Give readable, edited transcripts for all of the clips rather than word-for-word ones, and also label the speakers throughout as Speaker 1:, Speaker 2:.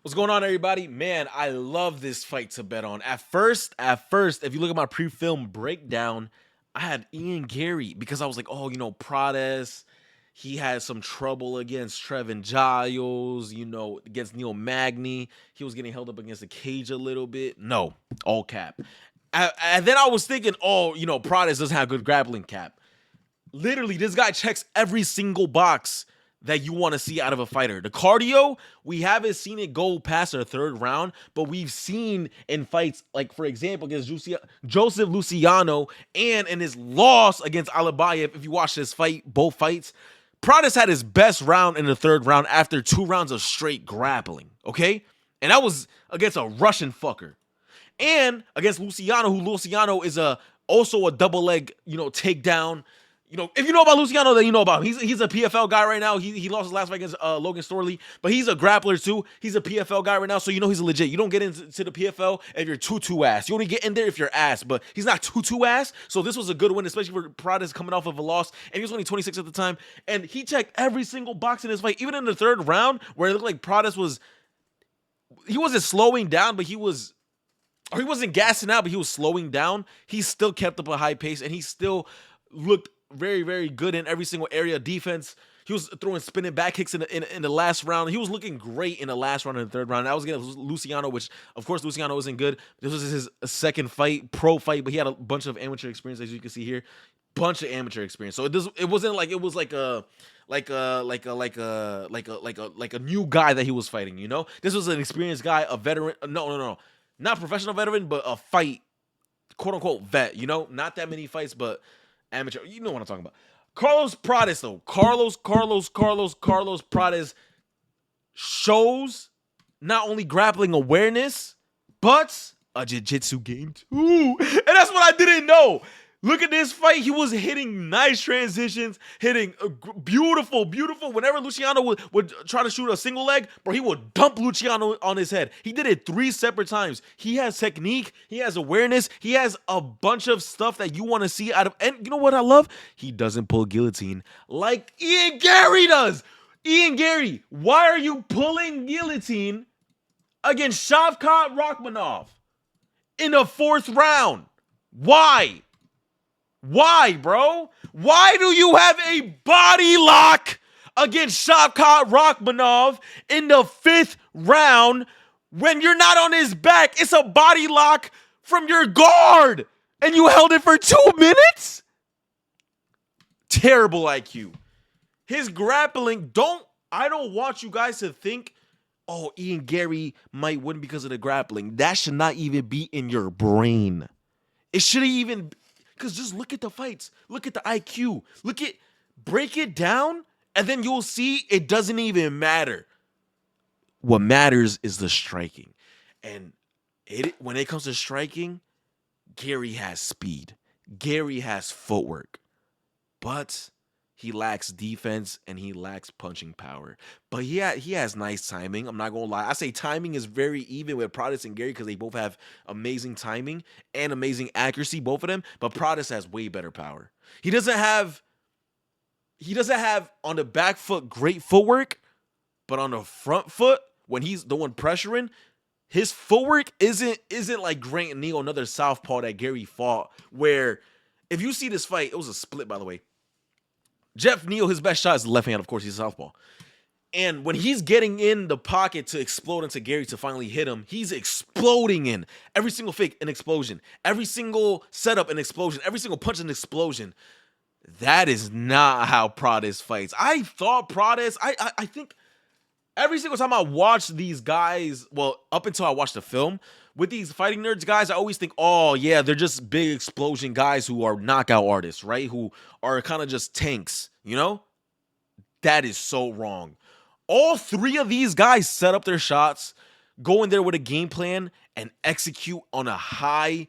Speaker 1: What's going on, everybody? Man, I love this fight to bet on. At first, if you look at my pre-film breakdown, I had Ian Garry because I was like, oh, Prates, he had some trouble against Trevin Giles, against Neil Magny. He was getting held up against the cage a little bit. No, all cap. And then I was thinking, oh, Prates doesn't have good grappling cap. Literally, this guy checks every single box that you want to see out of a fighter. The cardio, we haven't seen it go past our third round, but we've seen in fights, like, for example, against Joseph Luciano and in his loss against Alibayev, if you watch this fight, both fights, Prates had his best round in the third round after 2 rounds of straight grappling, okay? And that was against a Russian fucker. And against Luciano, who Luciano is also a double leg, takedown. If you know about Luciano, then you know about him. He's a PFL guy right now. He lost his last fight against Logan Storley, but he's a grappler too. He's a PFL guy right now, so he's legit. You don't get into the PFL if you're too ass. You only get in there if you're ass, but he's not too ass. So this was a good win, especially for Prates coming off of a loss, and he was only 26 at the time. And he checked every single box in his fight, even in the third round, where it looked like Prates he wasn't slowing down, but he wasn't gassing out, but he was slowing down. He still kept up a high pace, and he still looked very, very good in every single area of defense. He was throwing spinning back kicks in the last round. He was looking great in the last round and the third round. That was against Luciano, which, of course, Luciano isn't good. This was his second fight, pro fight, but he had a bunch of amateur experience, as you can see here. Bunch of amateur experience. So it wasn't like it was like a new guy that he was fighting. This was an experienced guy, a veteran. No, not professional veteran, but a fight, quote unquote vet. Not that many fights, but amateur. You know what I'm talking about. Carlos Prates, though. Carlos Prates shows not only grappling awareness, but a jiu-jitsu game too. And that's what I didn't know. Look at this fight. He was hitting nice transitions, hitting beautiful. Whenever Luciano would try to shoot a single leg, bro, he would dump Luciano on his head. He did it 3 separate times. He has technique. He has awareness. He has a bunch of stuff that you want to see out of. And you know what I love? He doesn't pull guillotine like Ian Garry does. Ian Garry, why are you pulling guillotine against Shavkat Rakhmonov in the 4th round? Why? Why, bro? Why do you have a body lock against Shavkat Rakhmonov in the 5th round when you're not on his back? It's a body lock from your guard, and you held it for 2 minutes? Terrible IQ. His grappling, I don't want you guys to think, oh, Ian Garry might win because of the grappling. That should not even be in your brain. It shouldn't even... Because just look at the fights. Look at the IQ. Break it down, and then you'll see it doesn't even matter. What matters is the striking. And when it comes to striking, Garry has speed. Garry has footwork. But he lacks defense, and he lacks punching power. But he has nice timing. I'm not going to lie. I say timing is very even with Prates and Garry because they both have amazing timing and amazing accuracy, both of them. But Prates has way better power. He doesn't have on the back foot great footwork, but on the front foot, when he's the one pressuring, his footwork isn't like Grant Neal, another southpaw that Garry fought, where if you see this fight, it was a split, by the way. Jeff Neal, his best shot is the left hand. Of course, he's a southpaw. And when he's getting in the pocket to explode into Garry to finally hit him, he's exploding in. Every single fake, an explosion. Every single setup, an explosion. Every single punch, an explosion. That is not how Prates fights. I thought Prates, I think every single time I watch these guys, well, up until I watched the film, with these fighting nerds guys, I always think, oh, yeah, they're just big explosion guys who are knockout artists, right? Who are kind of just tanks, That is so wrong. All 3 of these guys set up their shots, go in there with a game plan, and execute on a high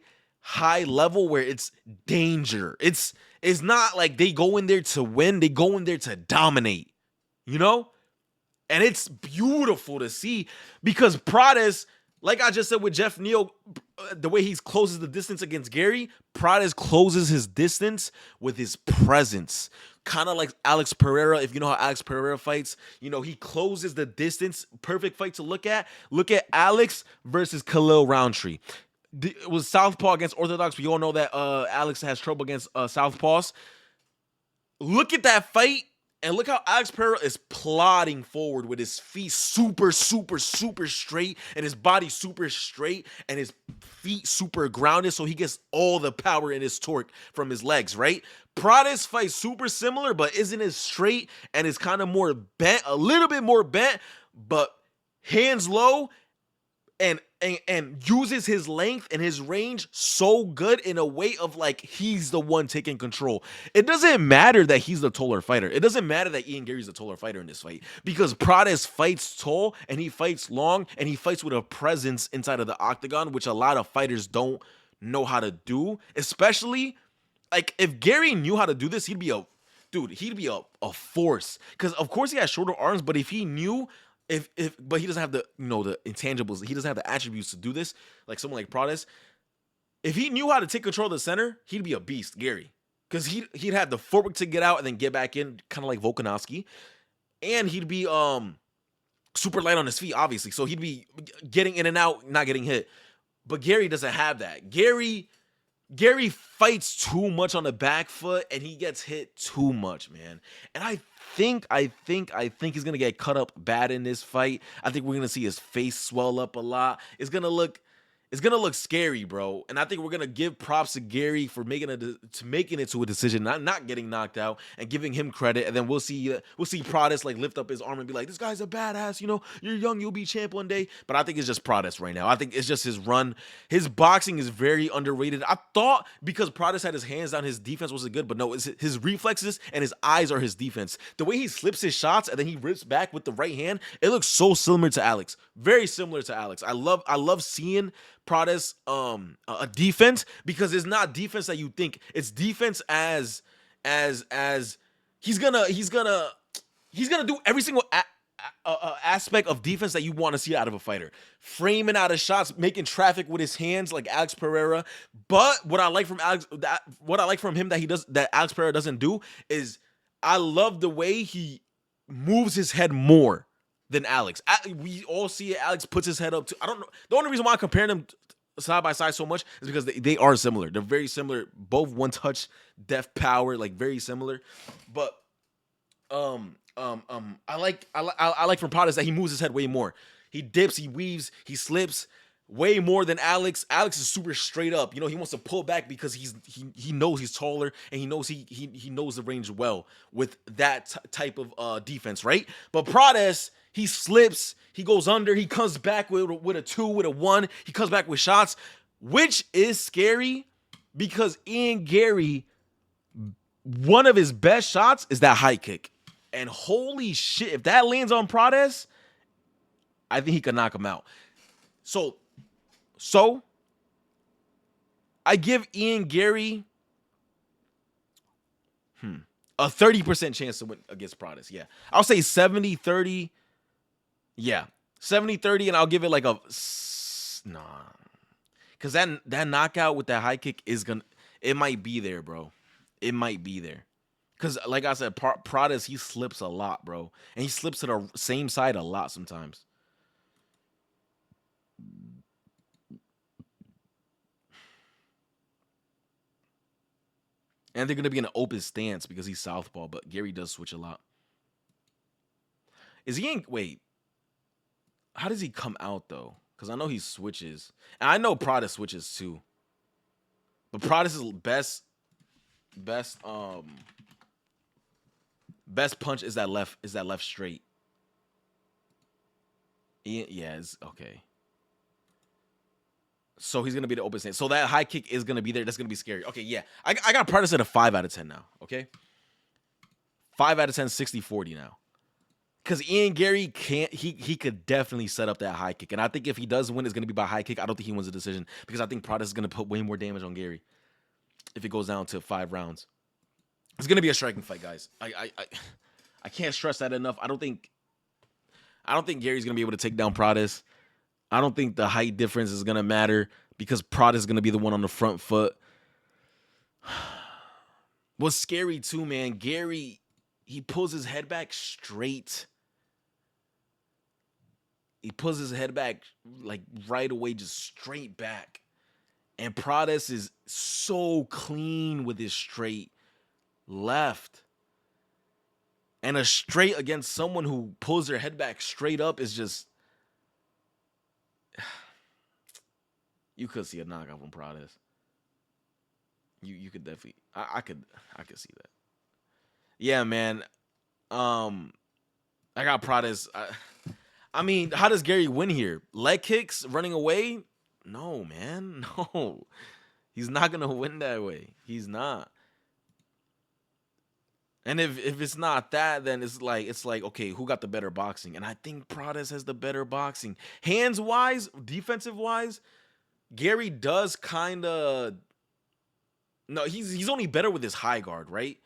Speaker 1: level where it's danger. It's not like they go in there to win. They go in there to dominate, And it's beautiful to see because Prates, like I just said with Jeff Neal, the way he closes the distance against Garry, Prates closes his distance with his presence. kind of like Alex Pereira. If you know how Alex Pereira fights, you know, he closes the distance. Perfect fight to look at. Look at Alex versus Khalil Roundtree. It was southpaw against orthodox. We all know that Alex has trouble against southpaws. Look at that fight and look how Alex Pereira is plodding forward with his feet super, super, super straight and his body super straight and his feet super grounded, so he gets all the power in his torque from his legs, right? Prates fights super similar, but isn't as straight and is kind of more bent, a little bit more bent, but hands low and uses his length and his range so good in a way of like he's the one taking control. It doesn't matter that he's the taller fighter. It doesn't matter that Ian Garry's the taller fighter in this fight because Prates fights tall and he fights long and he fights with a presence inside of the octagon, which a lot of fighters don't know how to do. Especially like if Garry knew how to do this, he'd be a force. Because of course he has shorter arms, but if he knew but he doesn't have the the intangibles. He doesn't have the attributes to do this. Like someone like Prates, if he knew how to take control of the center, he'd be a beast, Garry, because he'd have the footwork to get out and then get back in, kind of like Volkanovski, and he'd be super light on his feet, obviously. So he'd be getting in and out, not getting hit. But Garry doesn't have that. Garry fights too much on the back foot and he gets hit too much, man. And I think he's gonna get cut up bad in this fight. I think we're gonna see his face swell up a lot. It's gonna look scary, bro. And I think we're gonna give props to Garry for making it to a decision, not getting knocked out, and giving him credit. And then we'll see Prates like lift up his arm and be like, "This guy's a badass. You know, you're young, you'll be champ one day." But I think it's just Prates right now. I think it's just his run. His boxing is very underrated. I thought because Prates had his hands down, his defense wasn't good, but no, it's his reflexes and his eyes are his defense. The way he slips his shots and then he rips back with the right hand, it looks so similar to Alex. Very similar to Alex. I love seeing Prates a defense, because it's not defense that you think. It's defense as he's gonna do every single aspect of defense that you want to see out of a fighter. Framing out of shots, making traffic with his hands like Alex Pereira. But what I like from him that Alex Pereira doesn't do is I love the way he moves his head more than Alex. We all see it. Alex puts his head up too. I don't know. The only reason why I'm comparing them side by side so much is because they are similar. They're very similar. Both one touch, deft power, like very similar. But I like from Prates that he moves his head way more. He dips, he weaves, he slips way more than Alex. Alex is super straight up. You know, he wants to pull back because he knows he's taller and he knows he knows the range well with that type of defense, right? But Prates, he slips, he goes under, he comes back with a 2, with a 1, he comes back with shots, which is scary because Ian Garry, one of his best shots is that high kick. And holy shit, if that lands on Prates, I think he could knock him out. So I give Ian Garry a 30% chance to win against Prates. Yeah. I'll say 70-30. Yeah. 70-30, and I'll give it like a nah. Because that knockout with that high kick it might be there, bro. It might be there. Because like I said, Prates, he slips a lot, bro. And he slips to the same side a lot sometimes. And they're going to be in an open stance because he's southpaw, but Garry does switch a lot. Wait, how does he come out, though? Because I know he switches. And I know Prates switches, too. But Prates' best punch is that left straight. Yeah, it's okay. So he's gonna be the open stance. So that high kick is gonna be there. That's gonna be scary. Okay, yeah. I got Prates at a 5 out of 10 now. Okay, 5 out of 10, 60-40 now. Because Ian Garry can't. He could definitely set up that high kick, and I think if he does win, it's gonna be by high kick. I don't think he wins the decision because I think Prates is gonna put way more damage on Garry if it goes down to 5 rounds. It's gonna be a striking fight, guys. I can't stress that enough. I don't think Gary's gonna be able to take down Prates. I don't think the height difference is gonna matter because Prates is gonna be the one on the front foot. What's scary too, man, Garry, he pulls his head back straight. He pulls his head back like right away, just straight back. And Prates is so clean with his straight left. And a straight against someone who pulls their head back straight up is just, you could see a knockout from Prates. You could definitely, I could see that. Yeah, man. Um, I got Prates. I mean, how does Garry win here? Leg kicks, running away? No, man. No. He's not gonna win that way. He's not. And if it's not that, then it's like okay, who got the better boxing? And I think Prates has the better boxing. Hands wise, defensive wise, Garry does kind of, no, he's only better with his high guard, right?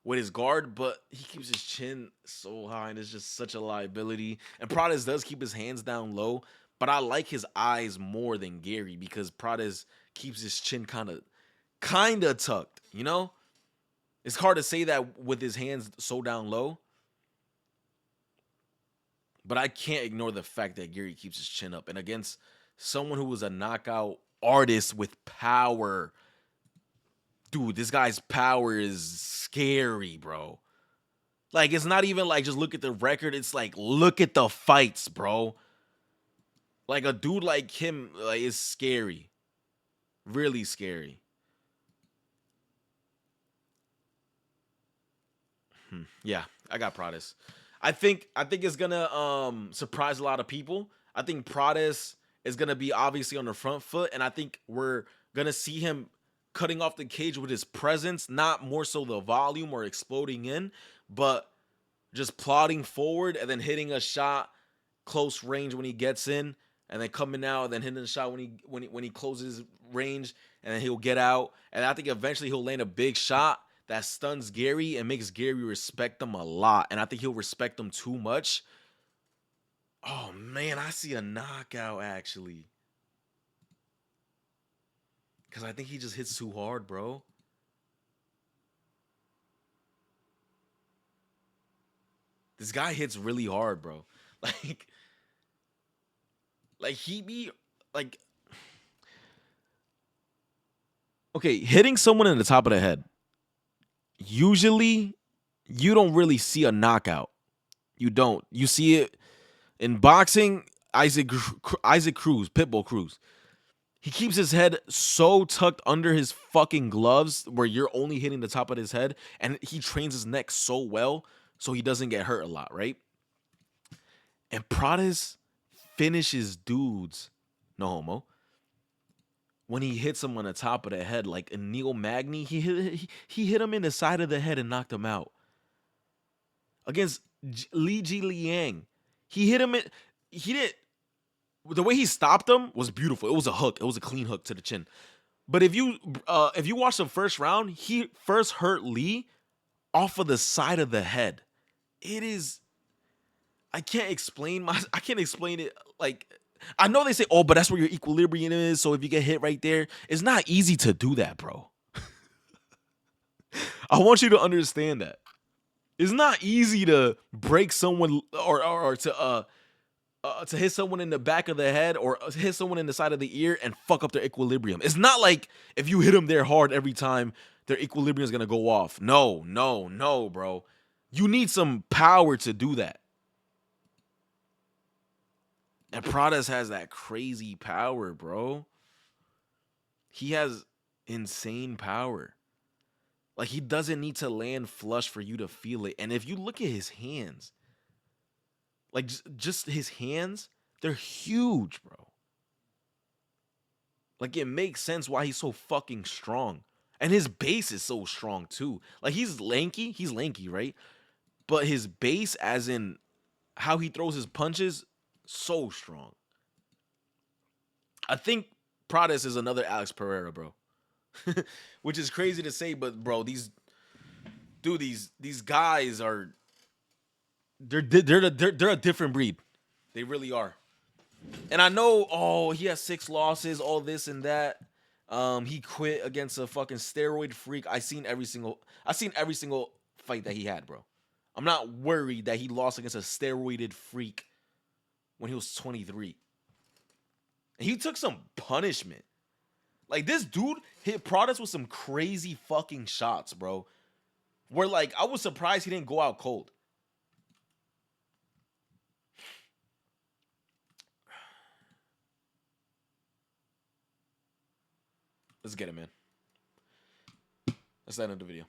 Speaker 1: With his guard, but he keeps his chin so high and it's just such a liability. And Prates does keep his hands down low, but I like his eyes more than Garry because Prates keeps his chin kind of tucked, you know? It's hard to say that with his hands so down low, but I can't ignore the fact that Garry keeps his chin up. And against someone who was a knockout artist with power, dude, this guy's power is scary, bro. Like, it's not even like just look at the record. It's like, look at the fights, bro. Like, a dude like him like, is scary. Really scary. Yeah, I got Prates. I think it's gonna surprise a lot of people. I think Prates is gonna be obviously on the front foot, and I think we're gonna see him cutting off the cage with his presence, not more so the volume or exploding in, but just plodding forward and then hitting a shot close range when he gets in, and then coming out and then hitting the shot when he closes range, and then he'll get out. And I think eventually he'll land a big shot that stuns Garry and makes Garry respect him a lot. And I think he'll respect him too much. Oh man, I see a knockout actually. Cause I think he just hits too hard, bro. This guy hits really hard, bro. Like, like he be like, okay, hitting someone in the top of the head. Usually, you don't really see a knockout. You don't. You see it in boxing. Isaac Cruz, Pitbull Cruz. He keeps his head so tucked under his fucking gloves where you're only hitting the top of his head, and he trains his neck so well so he doesn't get hurt a lot, right? And Prates finishes dudes, no homo, when he hits him on the top of the head, like a Neil Magny, he hit him in the side of the head and knocked him out. Against Li Ji Liang, he hit him in, he did, the way he stopped him was beautiful. It was a hook. It was a clean hook to the chin. But if you watch the first round, he first hurt Lee off of the side of the head. It is, I can't explain it. Like, I know they say, oh, but that's where your equilibrium is. So if you get hit right there, it's not easy to do that, bro. I want you to understand that. It's not easy to break someone or to hit someone in the back of the head or hit someone in the side of the ear and fuck up their equilibrium. It's not like if you hit them there hard every time, their equilibrium is gonna go off. No, no, no, bro. You need some power to do that. And Prates has that crazy power, bro. He has insane power. Like, he doesn't need to land flush for you to feel it. And if you look at his hands, like just his hands, they're huge, bro. Like, it makes sense why he's so fucking strong. And his base is so strong too. Like, he's lanky, right? But his base, as in how he throws his punches, so strong. I think Prates is another Alex Pereira, bro. Which is crazy to say, but bro, these guys are, they're a different breed. They really are. And I know, oh, he has 6 losses, all this and that. He quit against a fucking steroid freak. I seen every single fight that he had, bro. I'm not worried that he lost against a steroided freak when he was 23. And he took some punishment. Like, this dude hit Prates with some crazy fucking shots, bro. Where, like, I was surprised he didn't go out cold. Let's get it, man. That's the end of the video.